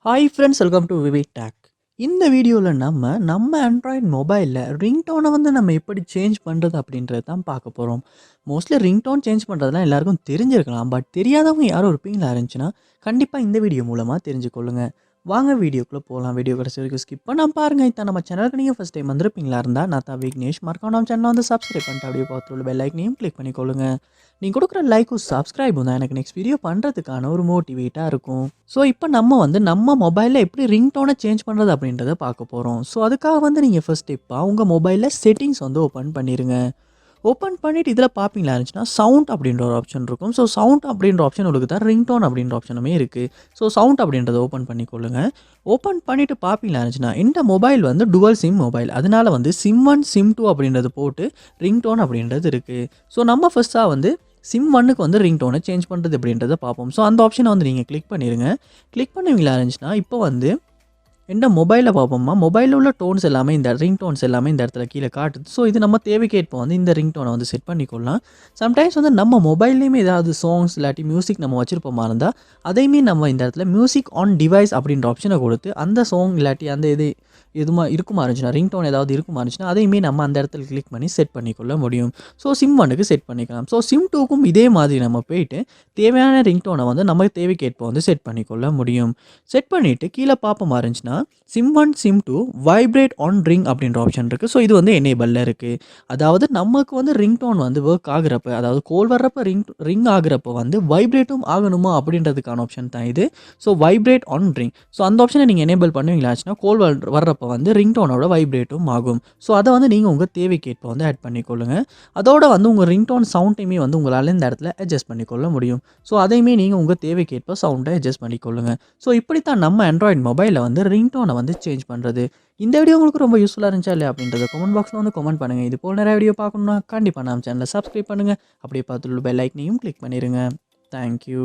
Hi friends, welcome to VividTech. இந்த வீடியோவில் நம்ம ஆண்ட்ராய்ட் மொபைலில் ரிங்டோனை நம்ம எப்படி சேஞ்ச் பண்ணுறது அப்படின்றது தான் பார்க்க போகிறோம். மோஸ்ட்லி ரிங்டோன் சேஞ்ச் பண்ணுறதுலாம் எல்லாருக்கும் தெரிஞ்சிருக்கலாம். பட் தெரியாதவங்க யாரும் இருப்பீங்களா இருந்துச்சுன்னா கண்டிப்பாக இந்த வீடியோ மூலமாக தெரிஞ்சுக்கொள்ளுங்க. வாங்க வீடியோக்குள்ளே போகலாம். வீடியோ கடைசி வரைக்கும் ஸ்கிப் பண்ணாமல் பாருங்கள். இதான் நம்ம சேனலுக்கு நீங்கள் ஃபஸ்ட் டைம் வந்திருப்பீங்களா இருந்தால் நான் தான் விக்னேஷ். மறக்காம நம்ம சேனலை சப்ஸ்கிரைப் பண்ணிட்டு அப்படியே பார்த்து உள்ள பெல் ஐக்கனையும் கிளிக் பண்ணிக்கொள்ளுங்க. நீங்கள் கொடுக்குற லைக்கும் சப்ஸ்கிரைபும் தான் எனக்கு நெக்ஸ்ட் வீடியோ பண்ணுறதுக்கான ஒரு மோட்டிவேட்டாக இருக்கும். ஸோ இப்போ நம்ம மொபைலில் எப்படி ரிங்டோனை சேஞ்ச் பண்ணுறது அப்படின்றத பார்க்க போகிறோம். ஸோ அதுக்காக நீங்கள் ஃபர்ஸ்ட் ஸ்டெப்பாக உங்கள் மொபைலில் செட்டிங்ஸ் ஓப்பன் பண்ணிடுங்க. ஓப்பன் பண்ணிவிட்டு இதில் பார்ப்பீங்களா இருந்துச்சுன்னா சவுண்ட் அப்படின்ற ஒரு ஆப்ஷன் இருக்கும். ஸோ சவுண்ட் அப்படின்ற ஆப்ஷன் உங்களுக்கு தான் ரிங்டோன் அப்படின்ற ஆப்ஷனுமே இருக்குது. ஸோ சவுண்ட் அப்படின்றத ஓப்பன் பண்ணிக்கொள்ளுங்க. ஓப்பன் பண்ணிவிட்டு பார்ப்பீங்களா இருந்துச்சுன்னா இந்த மொபைல் டுவல் சிம் மொபைல். அதனால் சிம் 1 சிம் 2 அப்படின்றது போட்டு ரிங்டோன் அப்படின்றது இருக்குது. ஸோ நம்ம ஃபஸ்ட்டாக சிம் 1க்கு ரிங்டோனை சேஞ்ச் பண்ணுறது அப்படின்றத பார்ப்போம். ஸோ அந்த ஆப்ஷனை நீங்கள் கிளிக் பண்ணிடுங்க. கிளிக் பண்ணுவீங்களா இருந்துச்சுன்னா இப்போ எந்த மொபைலில் பார்ப்போம்மா, மொபைலில் உள்ள டோன்ஸ் எல்லாமே இந்த ரிங் டோன்ஸ் எல்லாமே இந்த இடத்துல கீழே காட்டுது. ஸோ இது நம்ம தேவைக்கேற்ப இந்த ரிங் டோனை செட் பண்ணிக்கொள்ளலாம். சம்டைம்ஸ் நம்ம மொபைல்லையுமே ஏதாவது சாங்ஸ் இல்லாட்டி மியூசிக் நம்ம வச்சுருப்போமா இருந்தால் அதையுமே நம்ம இந்த இடத்துல மியூசிக் ஆன் டிவைஸ் அப்படின்ற ஆப்ஷனை கொடுத்து அந்த சாங் இல்லாட்டி அந்த எதுமா இருக்குமா இருந்துச்சுன்னா ரிங்டோன் ஏதாவது இருக்குமா இருந்துச்சுன்னா அதையுமே நம்ம அந்த இடத்துல கிளிக் பண்ணி செட் பண்ணிக்கொள்ள முடியும். ஸோ சிம் 1க்கு செட் பண்ணிக்கலாம். ஸோ சிம் 2க்கும் இதே மாதிரி நம்ம போயிட்டு தேவையான ரிங்டோனை நம்ம தேவைக்கேற்ப செட் பண்ணிக்கொள்ள முடியும். செட் பண்ணிவிட்டு கீழே பார்ப்போமா இருந்துச்சுன்னா sim 1 sim 2 vibrate on ring அப்படின்ற ஆப்ஷன் இருக்குது. ஸோ இது எனேபிளில் இருக்குது. அதாவது நமக்கு ரிங்டோன் ஒர்க் ஆகுறப்ப, அதாவது கோல் வர்றப்ப ரிங் ஆகுறப்ப வைப்ரேட்டும் ஆகணுமா அப்படின்றதுக்கான ஆப்ஷன் தான் இது. So vibrate on ring. So அந்த ஆப்ஷனை நீங்கள் எனேபிள் பண்ணுவீங்களாச்சுன்னா கோல் வர்றப்போ ரிங்டோனோட வைப்ரேட்டும் ஆகும். ஸோ அதை நீங்கள் உங்கள் தேவைக்கேற்ப ஆட் பண்ணிக்கொள்ளுங்க. அதோட உங்கள் ரிங்டோன் சவுண்டையுமே உங்களால் இந்த இடத்துல அட்ஜஸ்ட் பண்ணிக்கொள்ள முடியும். ஸோ அதையுமே நீங்கள் உங்கள் தேவைக்கேற்ப சவுண்டை அட்ஜஸ்ட் பண்ணிக்கொள்ளுங்க. ஸோ இப்படித்தான் நம்ம ஆண்ட்ராய்டு மொபைலில் ரிங்டோனை சேஞ்ச் பண்ணுறது. இந்த வீடியோ உங்களுக்கு ரொம்ப யூஸ்ஃபுல்லாக இருந்துச்சா இல்லையா அப்படின்றத கமெண்ட் பாக்ஸில் கமெண்ட் பண்ணுங்கள். இது போல் நிறைய வீடியோ பார்க்கணுன்னா கண்டிப்பாக நம்ம சேனலை சப்ஸ்கிரைப் பண்ணுங்கள். அப்படியே பார்த்துள்ள பெல் ஐக்கனையும் கிளிக் பண்ணிடுங்க. தேங்க்யூ.